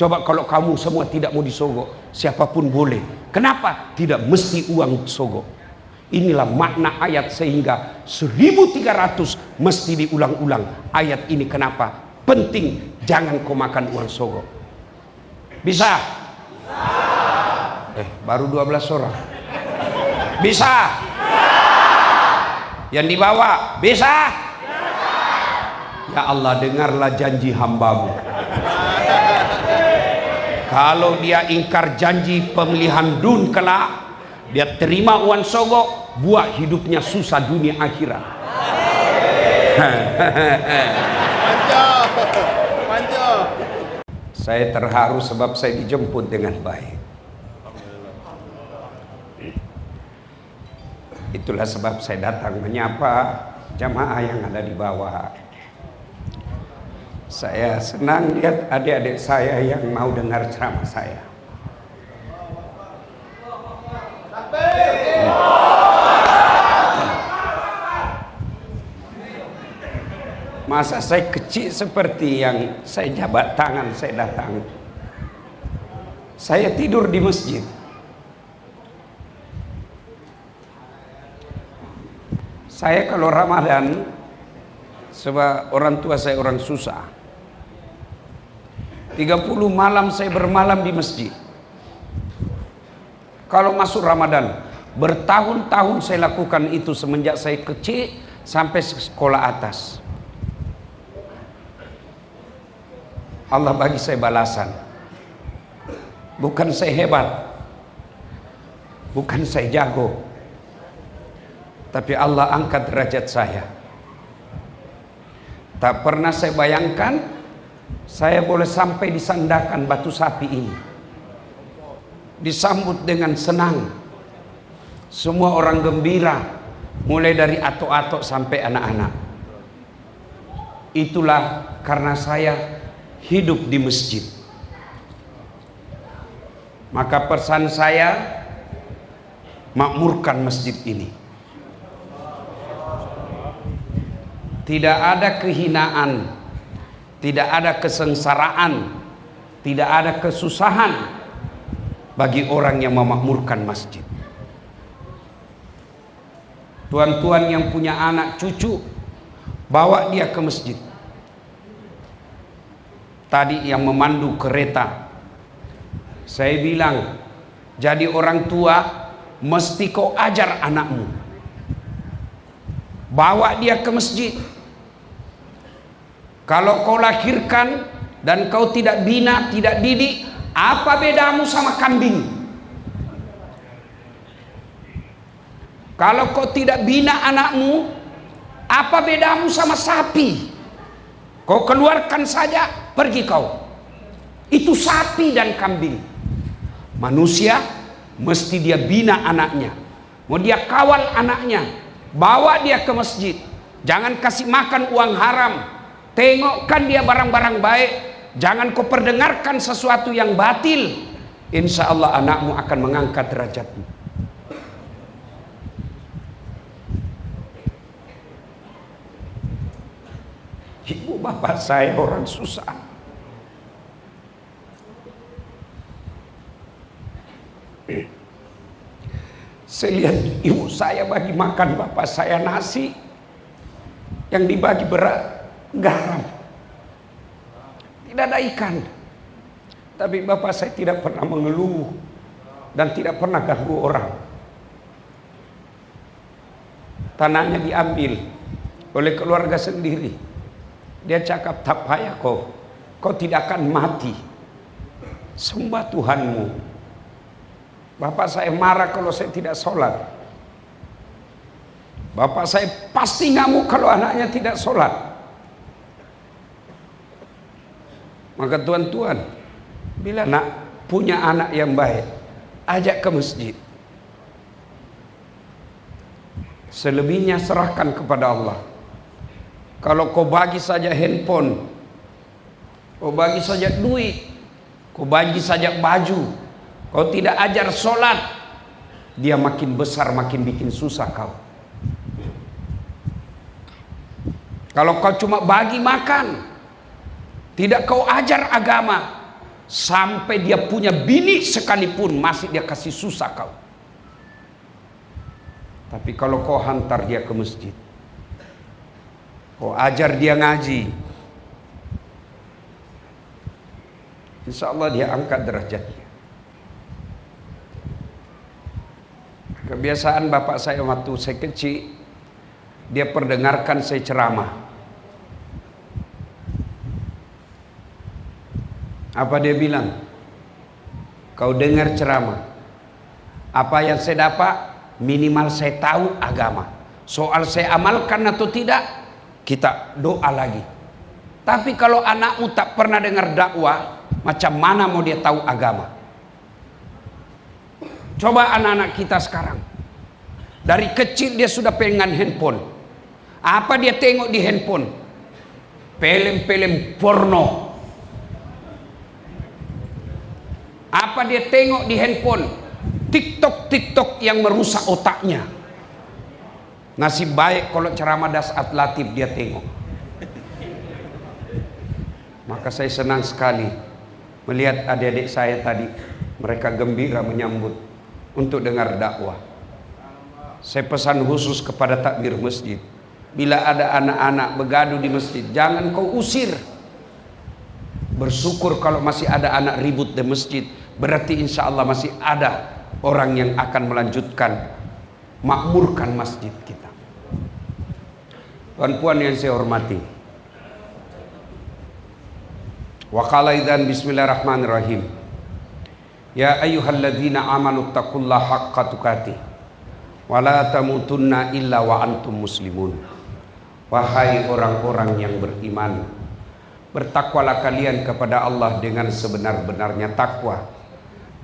Coba kalau kamu semua tidak mau disogok, siapapun boleh. Kenapa? Tidak mesti uang sogok. Inilah makna ayat, sehingga 1300 mesti diulang-ulang ayat ini. Kenapa? Penting, jangan kau makan uang sogok. Bisa? Baru 12 orang. Bisa? Yang di bawah bisa? Ya Allah, dengarlah janji hambamu. Kalau dia ingkar janji pemilihan DUN kelak, dia terima uang sogok, buat hidupnya susah dunia akhirat. Saya terharu sebab saya dijemput dengan baik. Itulah sebab saya datang menyapa jamaah yang ada di bawah. Saya senang lihat adik-adik saya yang mau dengar ceramah saya. Masa saya kecil seperti yang saya jabat tangan saya datang. Saya tidur di masjid. Saya kalau Ramadan, sebab orang tua saya orang susah, 30 malam saya bermalam di masjid. Kalau masuk Ramadan, bertahun-tahun saya lakukan itu semenjak saya kecil sampai sekolah atas. Allah bagi saya balasan. Bukan saya hebat, bukan saya jago, tapi Allah angkat derajat saya. Tak pernah saya bayangkan saya boleh sampai disandarkan batu sapi ini, disambut dengan senang, semua orang gembira, mulai dari atok-atok sampai anak-anak. Itulah karena saya hidup di masjid. Maka pesan saya, makmurkan masjid ini. Tidak ada kehinaan, tidak ada kesengsaraan, tidak ada kesusahan bagi orang yang memakmurkan masjid. Tuan-tuan yang punya anak cucu, bawa dia ke masjid. Tadi yang memandu kereta, saya bilang, jadi orang tua mesti kau ajar anakmu, bawa dia ke masjid. Kalau kau lahirkan dan kau tidak bina, tidak didik, apa bedamu sama kambing? Kalau kau tidak bina anakmu, apa bedamu sama sapi? Kau keluarkan saja, pergi kau. Itu sapi dan kambing. Manusia mesti dia bina anaknya, mau dia kawal anaknya, bawa dia ke masjid. Jangan kasih makan uang haram, tengokkan dia barang-barang baik, jangan kau perdengarkan sesuatu yang batil. Insya Allah anakmu akan mengangkat derajatmu. Ibu bapak saya orang susah. Saya lihat ibu saya bagi makan bapak saya nasi, yang dibagi berat garam, tidak ada ikan. Tapi bapak saya tidak pernah mengeluh dan tidak pernah ganggu orang. Tanahnya diambil oleh keluarga sendiri. Dia cakap, tak payah kau tidak akan mati, sembah Tuhanmu. Bapak saya marah kalau saya tidak sholat. Bapak saya pasti ngamuk kalau anaknya tidak sholat. Maka tuan-tuan, bila nak punya anak yang baik, ajak ke masjid. Selebihnya serahkan kepada Allah. Kalau kau bagi saja handphone, kau bagi saja duit, kau bagi saja baju, kau tidak ajar sholat, dia makin besar makin bikin susah kau. Kalau kau cuma bagi makan, tidak kau ajar agama, Sampai dia punya bini sekalipun masih dia kasih susah kau. Tapi kalau kau hantar dia ke masjid, kau ajar dia ngaji, insya Allah dia angkat derajatnya. Kebiasaan bapak saya waktu saya kecil, dia perdengarkan saya ceramah. Apa dia bilang? Kau dengar ceramah, apa yang saya dapat? Minimal saya tahu agama. Soal saya amalkan atau tidak, kita doa lagi. Tapi kalau anakmu tak pernah dengar dakwah, macam mana mau dia tahu agama? Coba anak-anak kita sekarang, dari kecil dia sudah pegang handphone. Apa dia tengok di handphone? Film-film porno. Apa dia tengok di handphone? TikTok yang merusak otaknya. Nasib baik kalau ceramah Dasat Latif dia tengok. Maka saya senang sekali melihat adik-adik saya tadi, mereka gembira menyambut untuk dengar dakwah. Saya pesan khusus kepada takmir masjid, bila ada anak-anak begaduh di masjid, jangan kau usir. Bersyukur kalau masih ada anak ribut di masjid, berarti insya Allah masih ada orang yang akan melanjutkan makmurkan masjid kita. Tuan-puan yang saya hormati, wa qala idzan bismillahirrahmanirrahim, ya ayyuhalladzina amanu taqullaha haqqa tuqatih wa la tamutunna illa wa antum muslimun. Wahai orang-orang yang beriman, bertakwalah kalian kepada Allah dengan sebenar-benarnya takwa,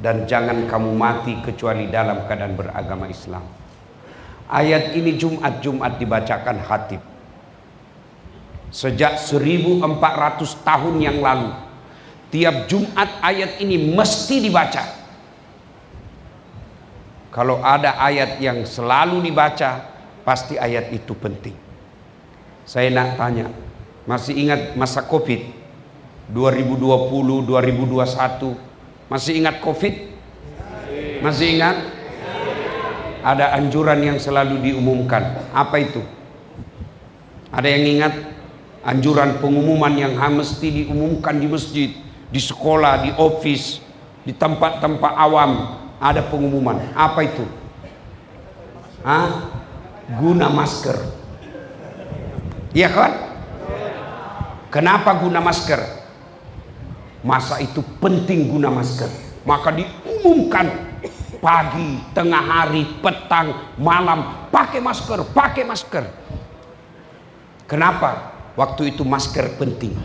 dan jangan kamu mati kecuali dalam keadaan beragama Islam. Ayat ini Jumat dibacakan khatib. Sejak 1400 tahun yang lalu, tiap Jumat ayat ini mesti dibaca. Kalau ada ayat yang selalu dibaca, pasti ayat itu penting. Saya nak tanya, masih ingat masa Covid 2020, 2021? Masih ingat Covid? Masih ingat? Ada anjuran yang selalu diumumkan. Apa itu? Ada yang ingat? Anjuran pengumuman yang mesti diumumkan di masjid, di sekolah, di office, di tempat-tempat awam. Ada pengumuman. Apa itu? Guna masker. Iya kan? Kenapa guna masker? Masa itu penting guna masker, maka diumumkan pagi, tengah hari, petang, malam, pakai masker, pakai masker. Kenapa? Waktu itu masker penting.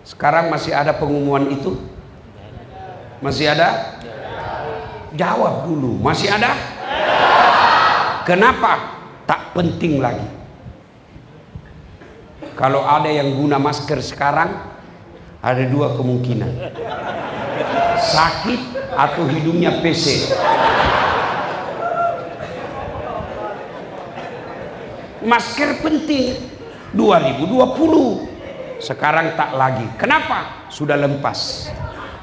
Sekarang masih ada pengumuman itu? Masih ada? Jawab dulu, masih ada? Kenapa? Tak penting lagi. Kalau ada yang guna masker sekarang, ada dua kemungkinan, sakit atau hidungnya PC. Masker penting 2020, sekarang tak lagi. Kenapa? Sudah lempas,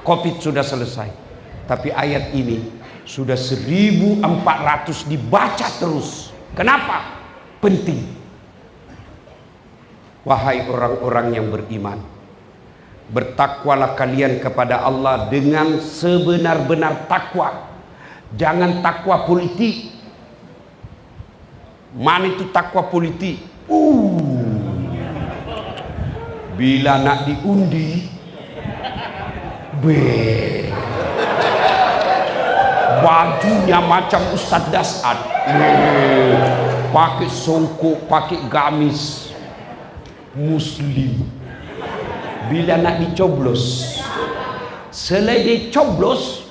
Covid sudah selesai. Tapi ayat ini sudah 1400 dibaca terus. Kenapa? Penting. Wahai orang-orang yang beriman, bertakwalah kalian kepada Allah dengan sebenar-benar takwa. Jangan takwa politik. Mana itu takwa politik? Bila nak diundi, bajunya macam Ustadz Dasat, pakai songkok, pakai gamis, Muslim. Bila nak dicoblos, selain dicoblos,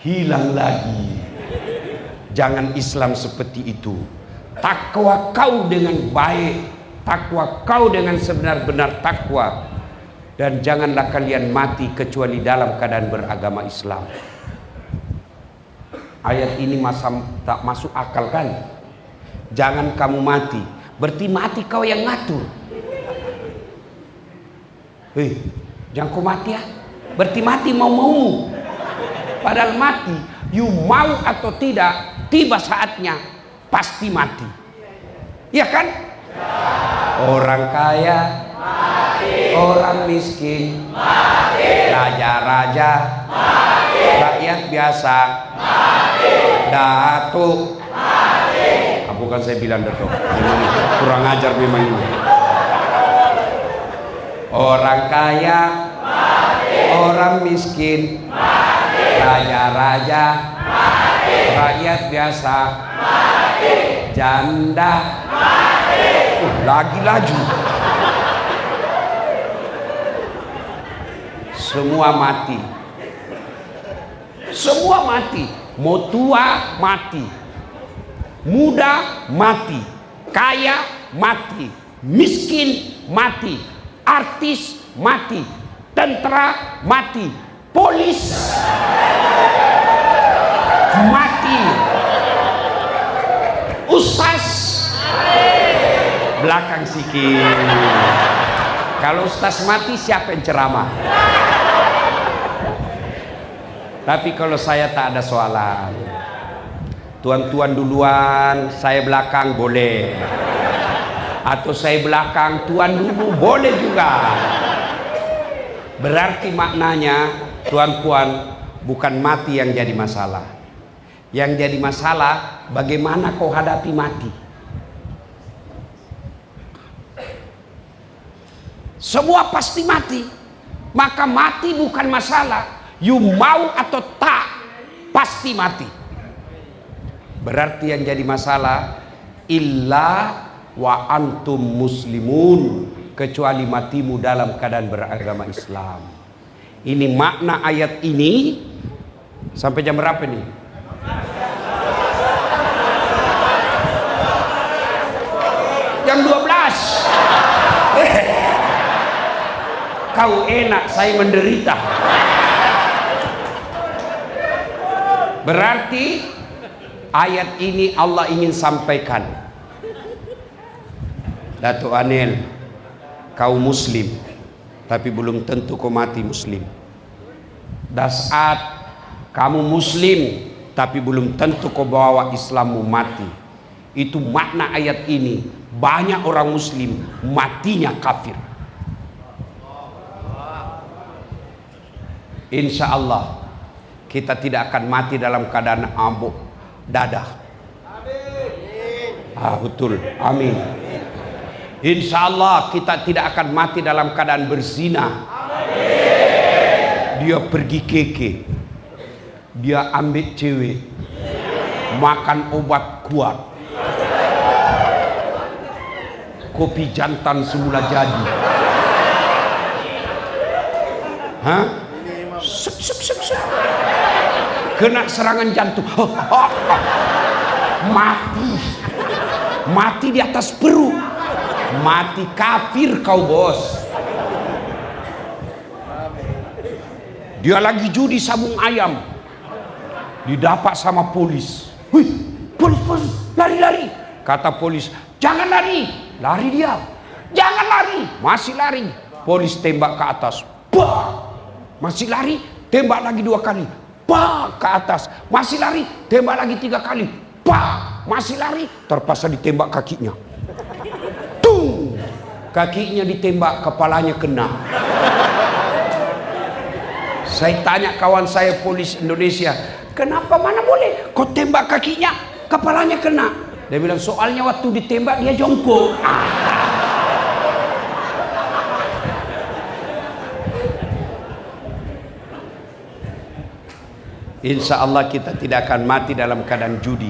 hilang lagi. Jangan Islam seperti itu. Takwa kau dengan baik, takwa kau dengan sebenar-benar takwa, dan janganlah kalian mati kecuali dalam keadaan beragama Islam. Ayat ini tak masuk akal kan? Jangan kamu mati, berarti mati kau yang ngatur. Hei, jangan kau mati ya. Berarti mati mau. Padahal mati, you mau atau tidak, tiba saatnya pasti mati. Ya kan? Orang kaya mati, orang miskin mati, raja-raja mati, rakyat biasa mati, datuk mati. Bukan saya bilang datuk, kurang ajar memang ini. Orang kaya mati, orang miskin mati, raja-raja mati, rakyat biasa mati, janda mati. Lagi laju. Semua mati. Semua mati. Mau tua mati, muda mati, kaya mati, miskin mati, artis mati, tentara mati, polis mati, ustaz belakang sikit. Kalau ustaz mati siapa yang ceramah? Tapi kalau saya tak ada soalan, tuan-tuan duluan, saya belakang boleh, atau saya belakang tuan dulu boleh juga. Berarti maknanya tuan-tuan, bukan mati yang jadi masalah. Yang jadi masalah bagaimana kau hadapi mati. Semua pasti mati, maka mati bukan masalah. You mau atau tak, pasti mati. Berarti yang jadi masalah illa wa antum muslimun, kecuali matimu dalam keadaan beragama Islam. Ini makna ayat ini. Sampai jam berapa nih? Jam 12. Kau enak, saya menderita. Berarti ayat ini Allah ingin sampaikan, Datuk Anil, kau muslim, tapi belum tentu kau mati muslim. Dasat, kamu muslim, tapi belum tentu kau bawa Islammu mati. Itu makna ayat ini. Banyak orang muslim matinya kafir. Insya Allah kita tidak akan mati dalam keadaan abuk dadah. Betul, amin. Insya Allah kita tidak akan mati dalam keadaan berzina. Dia pergi keke, dia ambil cewek, makan obat kuat, kopi jantan semula jadi. Kena serangan jantung, mati di atas perut, mati kafir kau bos. Dia lagi judi sabung ayam, didapat sama polis. Wih, polis, lari. Kata polis, jangan lari. Lari dia, jangan lari. Masih lari. Polis tembak ke atas. Bah! Masih lari, tembak lagi 2 kali. Bah! Ke atas. Masih lari, tembak lagi 3 kali. Bah! Masih lari, terpaksa ditembak kakinya. Tung! Kakinya ditembak, kepalanya kena. Saya tanya kawan saya polis Indonesia, kenapa mana boleh kau tembak kakinya, kepalanya kena? Dia bilang soalnya waktu ditembak dia jongkok. Insya Allah kita tidak akan mati dalam keadaan judi.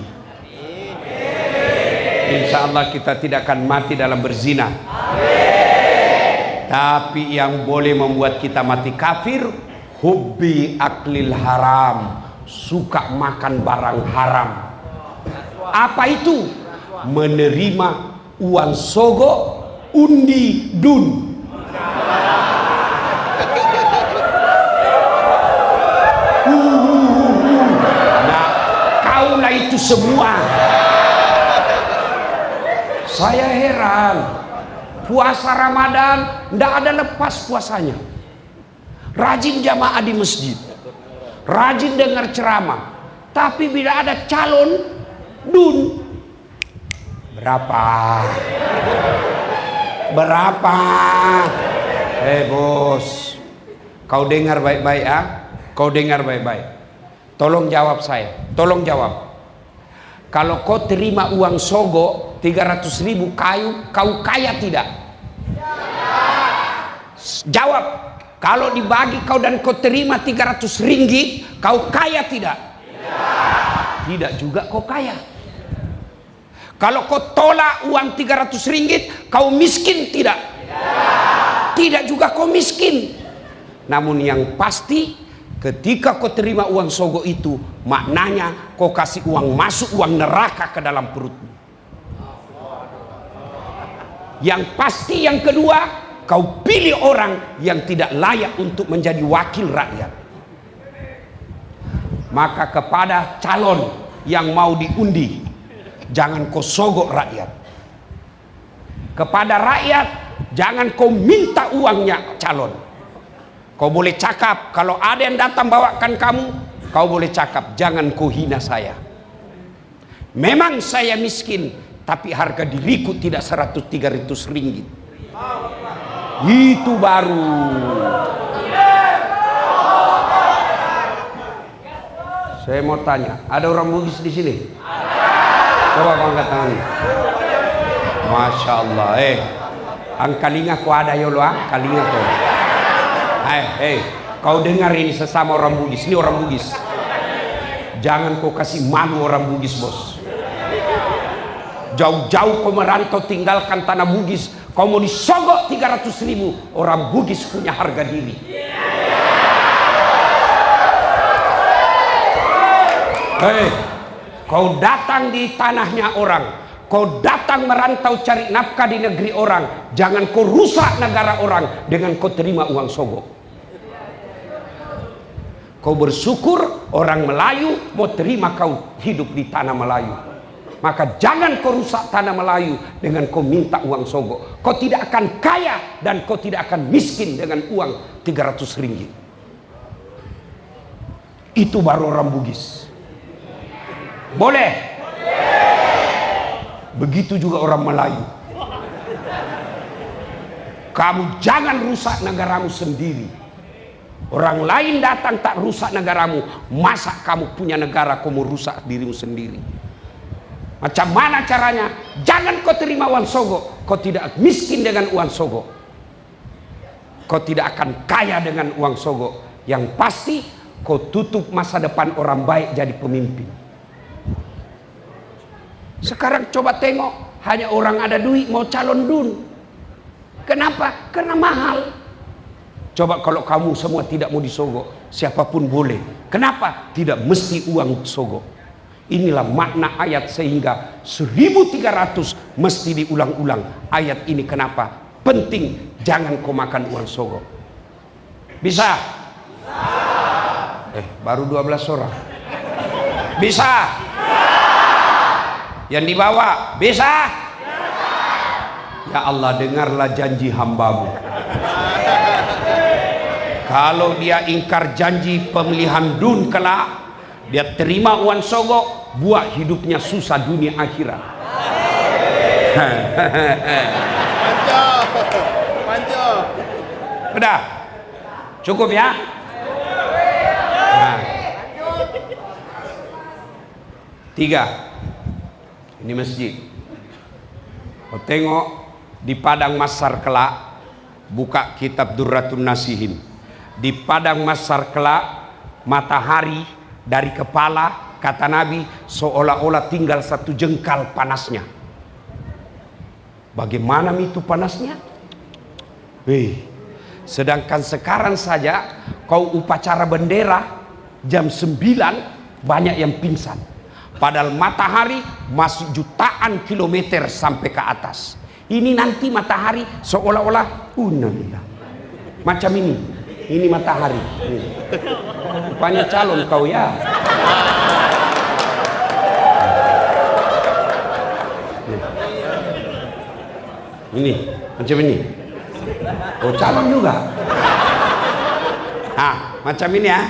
Insya Allah kita tidak akan mati dalam berzina. Tapi yang boleh membuat kita mati kafir, hubbi aklil haram, suka makan barang haram. Apa itu? Menerima uang sogok, undi, dun. Nah, kaulah itu semua. Saya heran, puasa Ramadan tidak ada lepas puasanya. rajin jamaah di masjid, rajin dengar ceramah, tapi bila ada calon dun, berapa? Bos, kau dengar baik-baik ah, kau dengar baik-baik. Tolong jawab saya, tolong jawab. Kalau kau terima uang sogo 300.000 kau kaya tidak? Jawab. Kalau dibagi kau dan kau terima 300 ringgit, kau kaya tidak? Tidak juga kau kaya. Kalau kau tolak uang 300 ringgit, kau miskin tidak? Tidak juga kau miskin. Namun yang pasti, ketika kau terima uang sogo itu, maknanya kau kasih uang masuk, uang neraka ke dalam perutmu. Yang pasti yang kedua, kau pilih orang yang tidak layak untuk menjadi wakil rakyat. Maka kepada calon yang mau diundi, jangan kau sogok rakyat. Kepada rakyat, jangan kau minta uangnya calon. Kau boleh cakap, kalau ada yang datang bawakan kamu, kau boleh cakap, jangan kau hina saya. Memang saya miskin, tapi harga diriku tidak 100-300 ringgit. Itu baru. Saya mau tanya, ada orang Bugis di sini? Coba angkat tangan. Masya Allah. Angkalinga kau ada ya Allah, kalinga kau. Kau dengar ini sesama orang Bugis. Ini orang Bugis. Jangan kau kasih malu orang Bugis, bos. Jauh-jauh kau merantau tinggalkan tanah Bugis, kau mau disogok 300.000. Orang Bugis punya harga diri. Kau datang di tanahnya orang, kau datang merantau cari nafkah di negeri orang, jangan kau rusak negara orang dengan kau terima uang sogok. Kau bersyukur orang Melayu mau terima kau hidup di tanah Melayu. Maka jangan kau rusak tanah Melayu dengan kau minta uang sogok. Kau tidak akan kaya dan kau tidak akan miskin dengan uang 300 ringgit. Itu baru orang Bugis. Boleh? Begitu juga orang Melayu. Kamu jangan rusak negaramu sendiri. Orang lain datang tak rusak negaramu. Masa kamu punya negara kamu rusak dirimu sendiri? Macam mana caranya? Jangan kau terima uang sogok. Kau tidak miskin dengan uang sogok. Kau tidak akan kaya dengan uang sogok. Yang pasti kau tutup masa depan orang baik jadi pemimpin. Sekarang coba tengok, hanya orang ada duit mau calon dun. Kenapa? Karena mahal. Coba kalau kamu semua tidak mau disogok, siapapun boleh. Kenapa? Tidak mesti uang sogok. Inilah makna ayat, sehingga 1300 mesti diulang-ulang ayat ini. Kenapa penting? Jangan kau makan uang sogok. Bisa? Baru 12 orang. Bisa? Yang dibawa bisa? Ya Allah, dengarlah janji hambamu. Kalau dia ingkar janji pemilihan dun kelak, dia terima uang sogok, buat hidupnya susah dunia akhirat. Udah cukup ya. Nah. 3, ini masjid. Kau tengok di padang Masar kelak, buka kitab Durratun Nasihin. Di padang Masar kelak, matahari dari kepala, kata Nabi, seolah-olah tinggal 1 jengkal panasnya. Bagaimana itu panasnya? Sedangkan sekarang saja kau upacara bendera jam 9 banyak yang pingsan. Padahal matahari masih jutaan kilometer sampai ke atas. Ini nanti matahari seolah-olah macam ini. Ini matahari. Rupanya calon kau ya. Ini macam ini. Oh, calon juga. Nah, macam ini ya.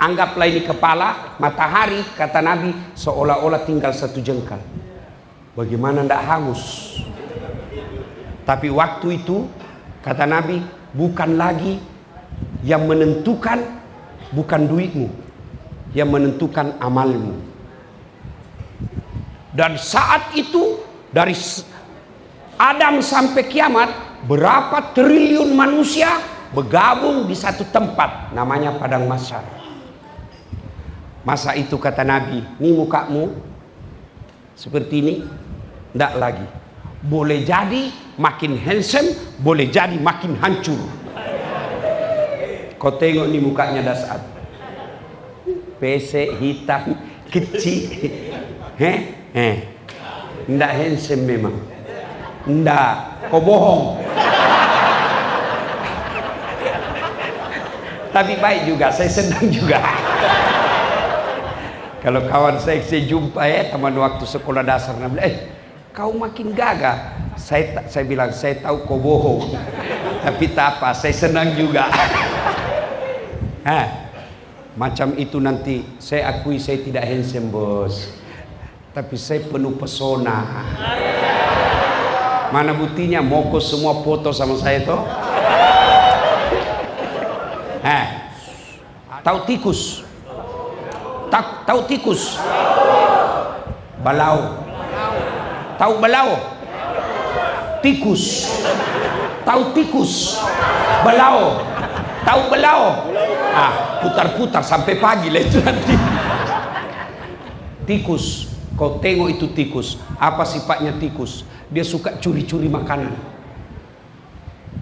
Anggaplah ini kepala, matahari, kata Nabi, seolah-olah tinggal satu jengkal. Bagaimana ndak hangus? Tapi waktu itu, kata Nabi, bukan lagi yang menentukan, bukan duitmu, yang menentukan amalmu. Dan saat itu, dari Adam sampai kiamat, berapa triliun manusia bergabung di satu tempat, namanya padang mahsyar. Masa itu kata Nabi, ini mukamu seperti ini, ndak lagi. Boleh jadi makin handsome, boleh jadi makin hancur. Kau tengok nih mukanya dasar, pesek, hitam, kecil, ndak handsome memang, ndak. Kau bohong. Tapi baik juga, saya senang juga. Kalau kawan saya jumpa teman waktu sekolah dasar, kau makin gagah. Saya bilang, saya tahu kau bohong. Tapi tak apa, saya senang juga. Macam itu nanti, saya akui saya tidak handsome bos. Tapi saya penuh pesona. Mana buktinya, moko semua foto sama saya toh. Tahu tikus? Tahu tikus? Balau. Tahu balau? Tikus. Tahu tikus? Balau. Tahu balau? Putar-putar sampai pagi lah itu nanti. Tikus. Kau tengok itu tikus. Apa sifatnya tikus? Dia suka curi-curi makanan.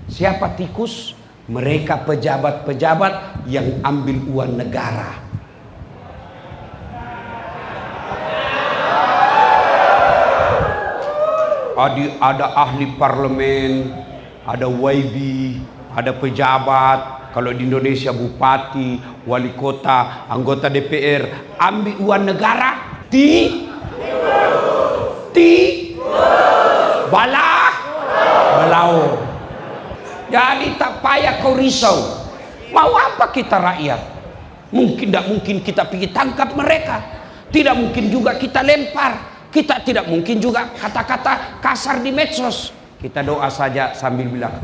Siapa tikus? Mereka pejabat-pejabat yang ambil uang negara. Ada ahli parlemen, ada YB, ada pejabat. Kalau di Indonesia bupati, wali kota, anggota DPR, ambil uang negara. Balau. Jadi tak payah kau risau. Mau apa kita rakyat? Tidak mungkin kita pergi tangkap mereka. Tidak mungkin juga kita lempar. Kita tidak mungkin juga kata-kata kasar di medsos. Kita doa saja sambil bilang,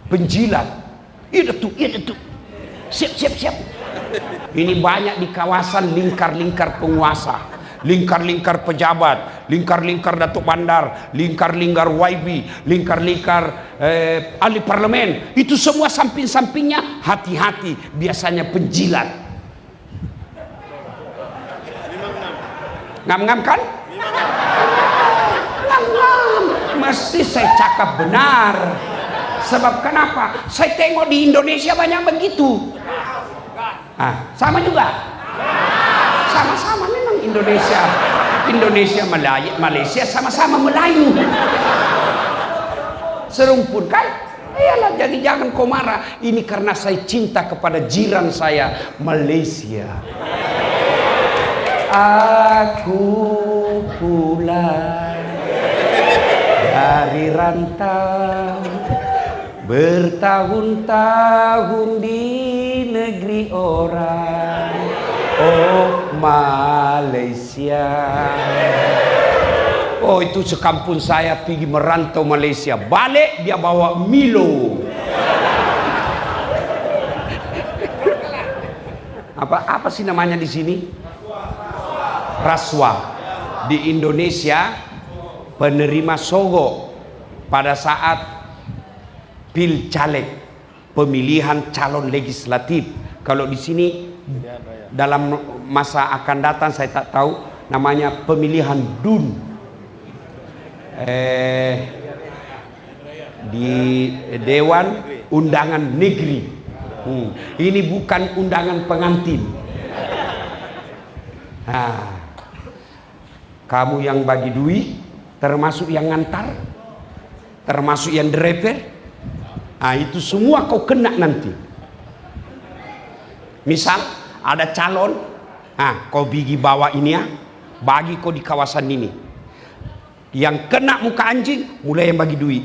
penjilat. Itu. Siap. Ini banyak di kawasan lingkar-lingkar penguasa, lingkar-lingkar pejabat, lingkar-lingkar Datuk Bandar, lingkar-lingkar YB, lingkar-lingkar ahli parlemen. Itu semua samping-sampingnya hati-hati, biasanya penjilat. Ngam-ngam kan? Ngam-ngam. Mesti saya cakap benar. Sebab kenapa? Saya tengok di Indonesia banyak begitu. Sama juga. Sama-sama memang Indonesia Malaysia sama-sama Melayu. Serumpun kan? Iyalah, jadi jangan kau marah. Ini karena saya cinta kepada jiran saya Malaysia. Aku pulang dari rantau, bertahun-tahun di negeri orang. Oh Malaysia. Oh itu sekampung saya pergi merantau Malaysia. Balik dia bawa Milo. Apa sih namanya di sini? Rasuah. Di Indonesia penerima sogo pada saat caleg, pemilihan calon legislatif. Kalau di sini dalam masa akan datang saya tak tahu namanya pemilihan DUN. Di Dewan Undangan Negeri. Ini bukan undangan pengantin. Kamu yang bagi duit, termasuk yang ngantar, termasuk yang driver, itu semua kau kena nanti. Misal ada calon, kau pergi bawa ini bagi kau di kawasan ini. Yang kena muka anjing, mulai yang bagi duit.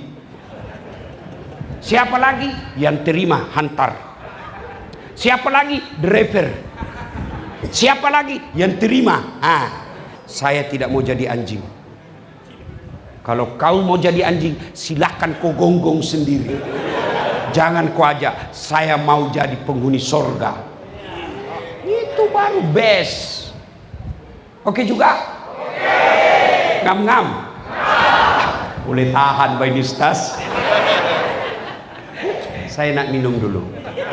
Siapa lagi? Yang terima hantar. Siapa lagi? Driver. Siapa lagi? Yang terima. Saya tidak mau jadi anjing. Kalau kau mau jadi anjing, silakan kau gonggong sendiri. Jangan kau ajak. Saya mau jadi penghuni sorga. Itu baru best. Oke juga? Ngam-ngam? Boleh tahan Bay Nistas. Saya nak minum dulu.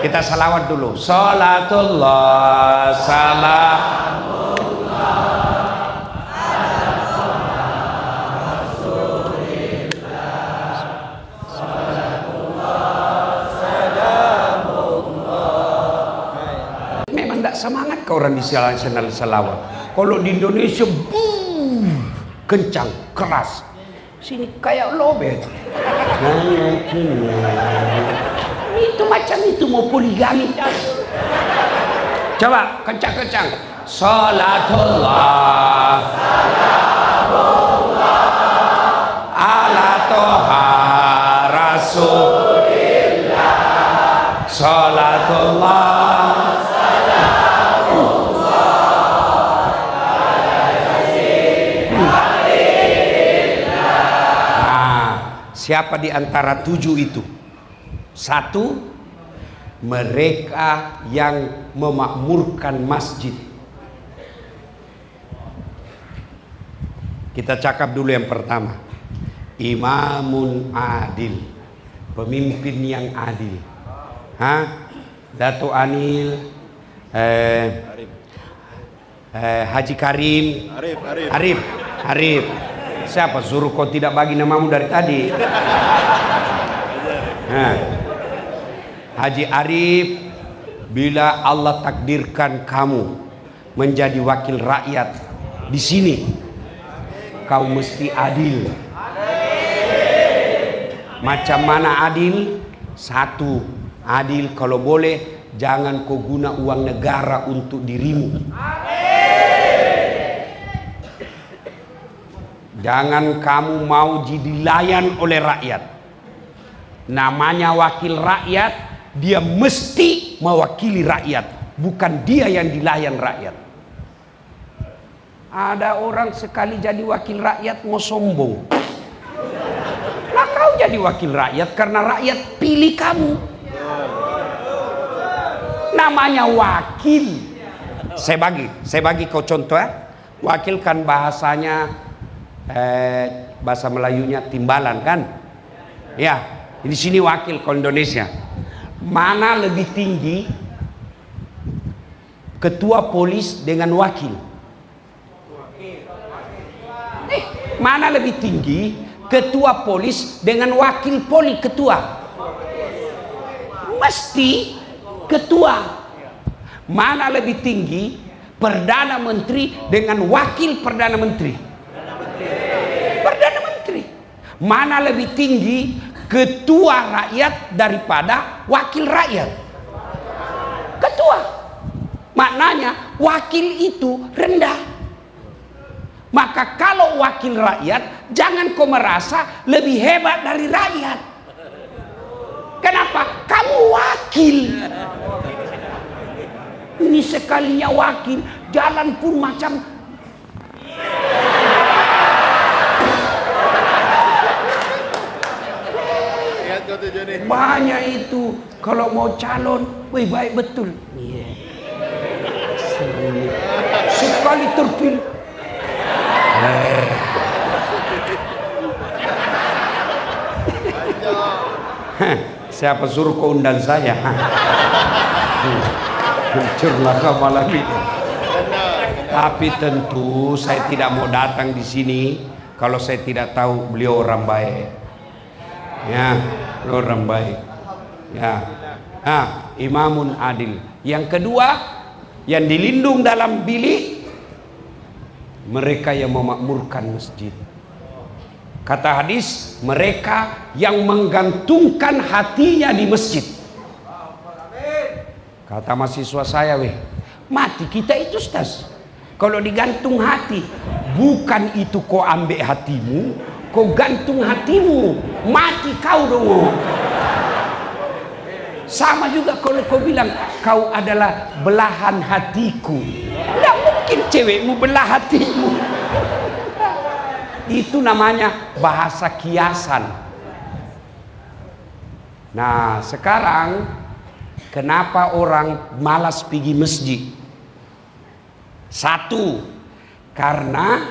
Kita salawat dulu. Salatullah salam. Memang tidak semangat ke orang di channel salawat. Kalau di Indonesia kencang, keras. Sini kayak lobet. Itu macam itu mau poligami. Coba kencang-kencang. Salatullah ala toha rasulillah. Salatullah siapa di antara 7 itu? 1, mereka yang memakmurkan masjid. Kita cakap dulu yang pertama. Imamun adil, pemimpin yang adil. Dato' Anil, Haji Karim, Arif. Siapa suruh kau tidak bagi namamu dari tadi? Haji Arif, bila Allah takdirkan kamu menjadi wakil rakyat di sini, kau mesti adil. Macam mana adil? 1, adil kalau boleh jangan kau guna uang negara untuk dirimu. Jangan kamu mau dilayan oleh rakyat. Namanya wakil rakyat, dia mesti mewakili rakyat, bukan dia yang dilayan rakyat. Ada orang sekali jadi wakil rakyat mau sombong. Nah kau jadi wakil rakyat karena rakyat pilih kamu. Namanya wakil. Saya bagi kau contoh ya. Wakil kan bahasanya bahasa Melayunya timbalan kan? Ya, di sini wakil kalau Indonesia. Mana lebih tinggi ketua polis dengan wakil? Mana lebih tinggi ketua polis dengan wakil poli ketua? Mesti ketua. Mana lebih tinggi perdana menteri dengan wakil perdana menteri? Perdana Menteri. Mana lebih tinggi ketua rakyat daripada wakil rakyat? Ketua. Maknanya wakil itu rendah. Maka kalau wakil rakyat, jangan kau merasa lebih hebat dari rakyat. Kenapa? Kamu wakil. Ini sekalinya wakil, jalan pun macam banyak itu. Kalau mau calon, baik betul. Sekali terpilih. Siapa suruh kau undang saya? Hancurlah kau malam ini. Tapi tentu saya tidak mau datang di sini kalau saya tidak tahu beliau orang baik. Ya, orang baik. Ya. Imamun adil. Yang kedua, yang dilindung dalam bilik, mereka yang memakmurkan masjid. Kata hadis, mereka yang menggantungkan hatinya di masjid. Kata mahasiswa saya, mati kita itu Ustaz. Kalau digantung hati, bukan itu kau ambil hatimu, kau gantung hatimu, mati kau dong. Sama juga kalau kau bilang kau adalah belahan hatiku, tidak mungkin cewekmu belah hatimu. Itu namanya bahasa kiasan. Nah sekarang kenapa orang malas pergi masjid? Satu, karena